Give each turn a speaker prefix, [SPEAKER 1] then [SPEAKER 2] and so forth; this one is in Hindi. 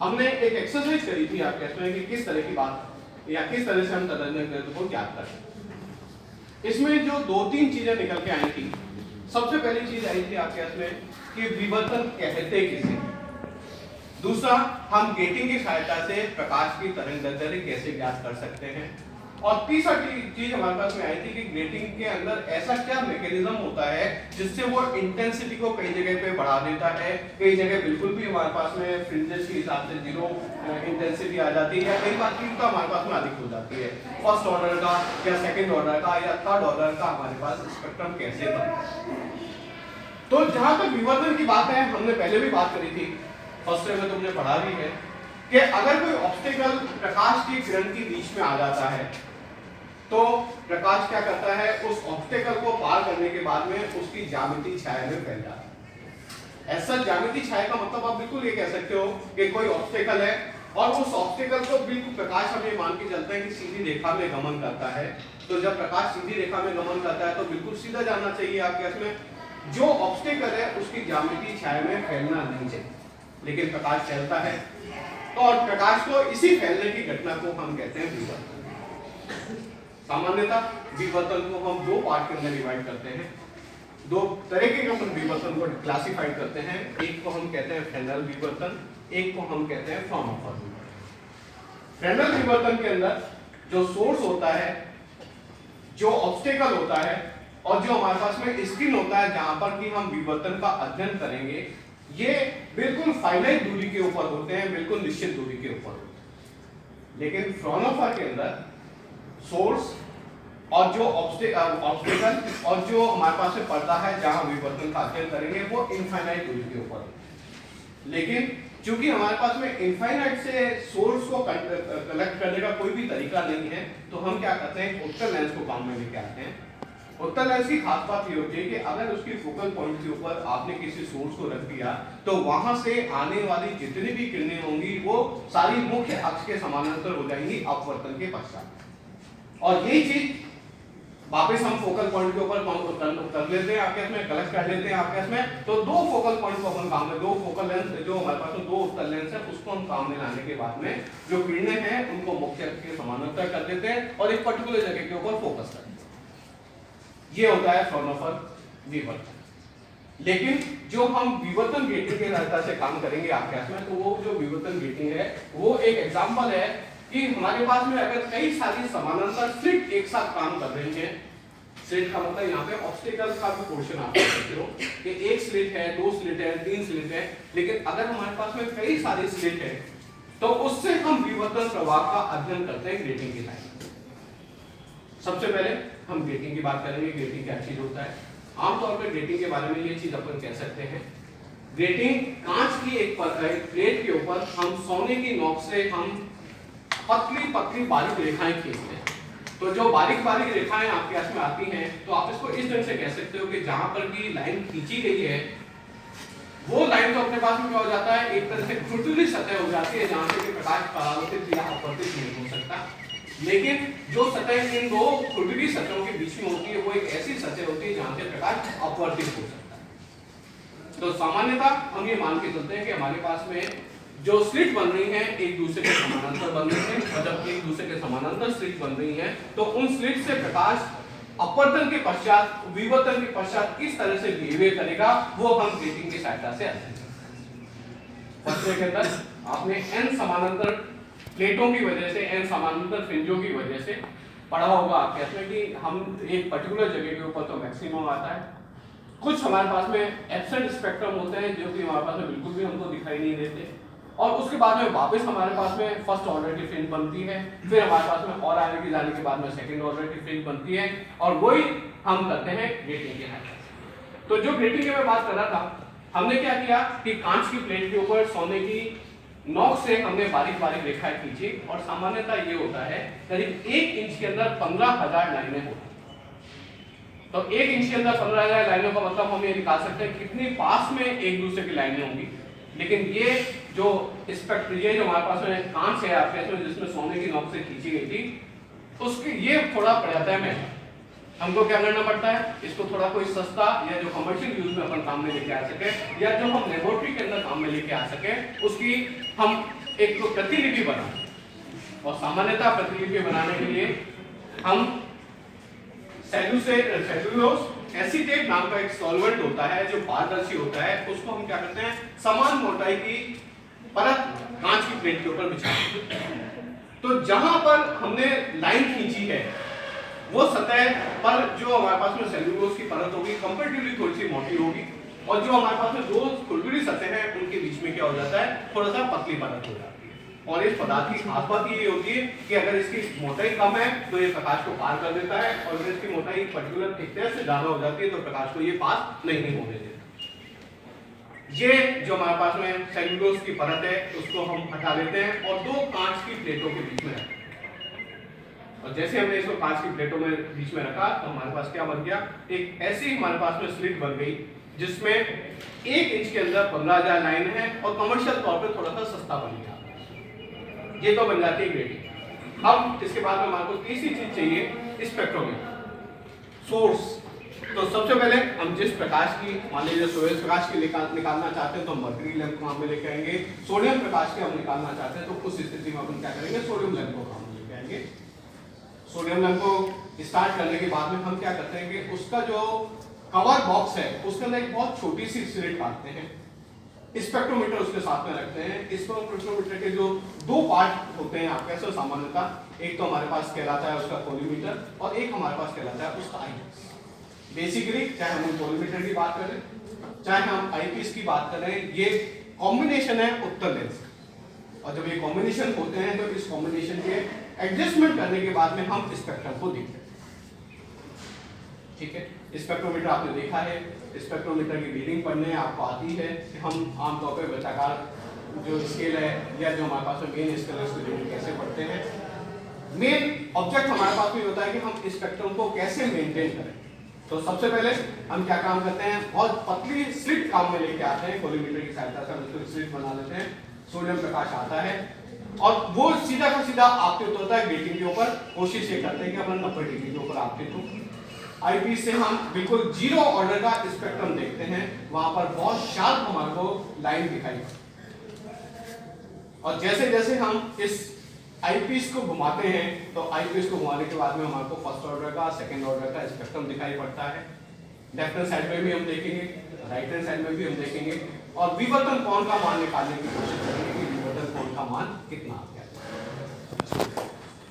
[SPEAKER 1] हमने एक एक्सरसाइज करी थी आपके इसमें कि किस तरह की बात या किस तरह से हम तदंतर गणित को ज्ञात कर सकते। इसमें जो दो तीन चीजें निकल के आई थी, सबसे पहली चीज आई थी आपके इसमें कि विवर्तन कहते किसे, दूसरा हम गेटिंग की सहायता से प्रकाश की तरंगदैर्घ्य कैसे ज्ञात कर सकते हैं, और तीसरा चीज हमारे पास में आई थी कि ग्रेटिंग के अंदर ऐसा क्या मैकेनिज्म होता है जिससे वो इंटेंसिटी को कई जगह पे बढ़ा देता है, कई जगह बिल्कुल भी हमारे पास में फ्रिंजेस के हिसाब से जीरो इंटेंसिटी आ जाती है, कई बार तीव्रता हमारे पास में अधिक हो जाती है। फर्स्ट ऑर्डर का या सेकंड ऑर्डर का या थर्ड ऑर्डर का हमारे पास स्पेक्ट्रम कैसे बनता है। तो जहां तक विवर्तन की बात है, हमने पहले भी बात करी थी, फर्स्ट ईयर में तुमने पढ़ा भी है कि अगर कोई ऑब्स्टेकल प्रकाश की किरण के बीच में आ जाता है तो प्रकाश क्या करता है, उस ऑब्स्टेकल को पार करने के बाद में उसकी ज्यामितीय छाया में फैल जाता है। ऐसा ज्यामितीय छाया का मतलब आप बिल्कुल ये कह सकते हो कि कोई ऑब्स्टेकल है और उस ऑब्स्टेकल को बिल्कुल प्रकाश हमें मान के चलते हैं कि सीधी रेखा में गमन करता है। तो जब प्रकाश सीधी रेखा में गमन करता है तो बिल्कुल सीधा जाना चाहिए आपके इसमें जो ऑब्स्टेकल है उसकी ज्यामितीय छाया में फैलना नहीं चाहिए, लेकिन प्रकाश फैलता है। तो और प्रकाश को इसी फैलने की घटना को हम कहते हैं विवर्तन। सामान्यतः विवर्तन को हम दो पार्ट के अंदर डिवाइड करते हैं, दो तरीके के अपन विवर्तन को क्लासिफाई करते हैं। एक को हम कहते हैं फ्रेनेल विवर्तन, एक को हम कहते हैं फ्राउनहोफर विवर्तन। फ्रेनेल विवर्तन के अंदर जो सोर्स होता है, जो ऑब्स्टेकल होता है और जो हमारे पास में स्क्रीन होता है जहां पर कि हम विवर्तन का अध्ययन करेंगे, ये बिल्कुल फाइनाइट दूरी के ऊपर होते हैं, बिल्कुल निश्चित दूरी के ऊपर होते हैं। लेकिन फ्राउनहोफर के अंदर सोर्स और जो ऑब्स्टेकल और जो हमारे पास में पर्दा है जहां विवर्तन का अध्ययन करेंगे वो इनफाइनाइट दूरी के ऊपर है। लेकिन चूंकि हमारे पास में इनफाइनाइट से सोर्स को कलेक्ट करने का कोई भी तरीका नहीं है, तो हम क्या करते हैं, उत्तल लेंस को काम में लेके आते हैं। उत्तल लेंस की खास बात ये होती है कि अगर उसकी फोकल पॉइंट के ऊपर आपने किसी सोर्स को रख दिया तो वहां से आने वाली जितनी भी किरणें होंगी वो सारी मुख्य अक्ष के समानांतर हो जाएंगी अपवर्तन के पश्चात। और यही चीज वापस हम फोकल पॉइंट के ऊपर कर लेते हैं, आपके इसमें कलेक्ट कर लेते हैं आपके इसमें। तो दो फोकल पॉइंट को अपन काम में, दो फोकल लेंस जो हमारे पास दो उत्तल लेंस है उसको हम काम में लाने के बाद में जो किरणें हैं उनको मुख्य अक्ष के समानांतर कर देते हैं और एक पर्टिकुलर जगह के ऊपर फोकस करते हैं। ये होता है फ्राउनहोफर विवर्तन। लेकिन जो हम विवर्तन गेटिंग के सहायता से काम करेंगे आपके इसमें, तो वो जो विवर्तन गेटिंग है वो एक एग्जांपल है कि हमारे पास में अगर कई सारी समानांतर स्लिट एक साथ काम कर रही हैं, स्लिट का मतलब यहाँ पे ऑब्स्टेकल का भी पोर्शन आप देख सकते हो कि एक स्लिट है, दो स्लिट है, तीन स्लिट है, लेकिन अगर हमारे पास में कई सारी स्लिट है तो उससे हम विवर्तन प्रभाव का अध्ययन करते हैं ग्रेटिंग की लाइन। सबसे पहले हम ग्रेटिंग की बात करेंगे, ग्रेटिंग क्या चीज होता है। आमतौर पर ग्रेटिंग के बारे में ये चीज अपन कह सकते हैं, ग्रेटिंग कांच की एक प्लेट के ऊपर हम सोने की नोक से हम पतली पतली बारीक रेखाएं खींचते हैं। तो जो बारीक बारीक रेखाएं आपके हाथ में आती हैं, तो आप इसको इस ढंग से कह सकते हो कि जहां पर भी लाइन खींची गई है वो लाइन तो अपने पास में क्या हो जाता है, एक तरह से खुरदुरी सतह हो जाती है जहां से कि प्रकाश परावर्तित या अपवर्तित नहीं हो सकता। लेकिन जो सतह इन दो खुरदुरी सतहों के बीच में होती है वो एक ऐसी सतह होती है जहां से प्रकाश अपवर्तित हो सकता है। तो सामान्यतः हम ये मान के चलते हैं कि हमारे पास में जो स्लिट बन रही हैं एक दूसरे के समानांतर बन रही हैं, और जब एक दूसरे के समानांतर स्लिट बन रही हैं तो उन स्लिट से प्रकाश अपवर्तन के पश्चात, विवर्तन के पश्चात किस तरह से बिहेवियर करेगा वो हम ग्रेटिंग की सहायता से अध्ययन करेंगे। फर्स्ट के अंदर आपने n समानांतर प्लेटों की वजह से, n समानांतर फ्रिंजों की वजह से पढ़ा होगा आपके इसमें कि हम एक पर्टिकुलर जगह के ऊपर तो मैक्सिमम आता है, कुछ हमारे पास में एब्सेंट स्पेक्ट्रम होते हैं जो कि हमारे पास में बिल्कुल भी हमको दिखाई नहीं देते, और उसके बाद में वापस हमारे पास में फर्स्ट ऑर्डर की फ्रिंज बनती है, फिर हमारे पास में और आगे की जाने के बाद में सेकंड ऑर्डर की फ्रिंज बनती है, और वही हम करते हैं ग्रेटिंग के सहायता। तो जो ग्रेटिंग की मैं बात कर रहा था, हमने क्या किया कि कांच की प्लेट के ऊपर सोने की नोक से हमने बारीक बारीक रेखाएं खींची, और सामान्यतः ये होता है करीब 1 इंच के अंदर 15,000 लाइनें होती हैं। तो 1 इंच के अंदर 15,000 लाइनों का मतलब हम ये निकाल सकते हैं कितनी पास में एक दूसरे की लाइनें होंगी। लेकिन ये जो स्पेक्ट्र, ये जो हमारे पास में कांच है आपके इसमें जिसमें सोने की नोक से खींची गई थी, उसके ये थोड़ा पड़ जाता है महंगा। हमको क्या करना पड़ता है, इसको थोड़ा कोई सस्ता या जो कमर्शियल यूज में अपन काम में लेके आ सके या जो हम लेबोरेटरी के अंदर काम में लेके आ सके उसकी हम एक प्रतिलिपि बनाएं। और सामान्यतः प्रतिलिपि बनाने के लिए हम सेलुलोज एसीटेट नाम का एक सॉल्वेंट होता है जो पारदर्शी होता है, उसको हम क्या करते हैं समान मोटाई की परत कांच की प्लेट के ऊपर बिछाते हैं। तो जहां पर हमने लाइन खींची है वो सतह पर जो हमारे पास में सेल्यूलोज की परत होगी कंपैरेटिवली थोड़ी सी मोटी होगी और जो हमारे पास में दो खुरदुरी सतह हैं उनके बीच में क्या हो जाता है थोड़ा सा पतली परत हो जाती है। और इस पदार्थ की खास बात ये होती है कि अगर इसकी मोटाई कम है तो ये प्रकाश को पार कर देता है और अगर इसकी मोटाई पर्टिकुलर थिकनेस से ज्यादा हो जाती है तो प्रकाश को ये पास नहीं होने देता। ये जो हमारे पास में सेल्यूलोज की परत है उसको हम हटा लेते हैं और दो कांच की प्लेटों के बीच में रखते हैं। और जैसे हमने इसको कांच की प्लेटों में बीच में रखा तो हमारे पास क्या बन गया, एक ऐसी हमारे पास में स्लिट बन गई जिसमें 1 इंच के अंदर 15,000 लाइन है और कमर्शियल तौर पे थोड़ा सा सस्ता बन गया। ये तो बन जाती है ग्रेडिंग। अब इसके बाद में हमारे को तीसरी चीज चाहिए स्पेक्ट्रोमीटर सोर्स। तो सबसे पहले हम जिस प्रकाश की मान लीजिए सूर्य प्रकाश की निकालना चाहते हैं तो हम मर्करी लैंप को काम में लेके आएंगे। सोडियम प्रकाश के हम निकालना चाहते हैं तो उस स्थिति में अपन क्या करेंगे सोडियम लैंप को काम में लेके आएंगे। सोडियम लैंप को स्टार्ट करने के बाद में हम क्या करते हैं कि उसका जो कवर बॉक्स है उसके अंदर एक बहुत छोटी सी स्लिट काटते हैं, स्पेक्ट्रोमीटर उसके साथ में रखते हैं। स्पेक्ट्रोमीटर के जो दो पार्ट होते हैं आपके ऐसा सामान्यतः, एक तो हमारे पास कहलाता है उसका कोलिमीटर और एक हमारे पास कहलाता है उसका आईपीस। बेसिकली चाहे हम कोलिमीटर की बात करें चाहे हम आईपीस की बात करें, ये कॉम्बिनेशन है उत्तर लेंस और जब ये कॉम्बिनेशन होते हैं तो इस कॉम्बिनेशन के एडजस्टमेंट करने के बाद में हम स्पेक्ट्रम को देखते हैं। ठीक है, स्पेक्ट्रोमीटर आपने देखा है, स्पेक्ट्रोमीटर की रीडिंग पढ़ने आपको आती है कि हम आमतौर पर वृत्ताकार जो स्केल है या जो हमारे पास में मेन स्केल है उसकी रीडिंग कैसे पढ़ते हैं। मेन ऑब्जेक्ट हमारे पास में होता है कि हम स्पेक्ट्रम को कैसे मेंटेन करें। तो सबसे पहले हम क्या काम करते हैं, बहुत पतली स्लिट काम में लेके आते हैं, कोलिमीटर की सहायता से हम उसको स्लिट बना लेते हैं। सोडियम प्रकाश आता है और वो सीधा का सीधा आपतित होता है ग्रेटिंग के ऊपर। कोशिश ये करते हैं कि अपन 90 डिग्री के ऊपर आपतित हो। आईपीस से हम बिल्कुल जीरो ऑर्डर का स्पेक्ट्रम देखते हैं, वहां पर बहुत शार्प हमारे को लाइन दिखाई और जैसे जैसे हम इस आईपीस को घुमाते हैं तो आईपीस को घुमाने के बाद में हमारे को फर्स्ट ऑर्डर का सेकंड ऑर्डर का स्पेक्ट्रम दिखाई पड़ता है। लेफ्ट हैंड साइड में भी हम देखेंगे, राइट हैंड साइड में भी हम देखेंगे और विवर्तन कोण का मान निकालने की कोशिश करेंगे कि विवर्तन कोण का मान कितना है।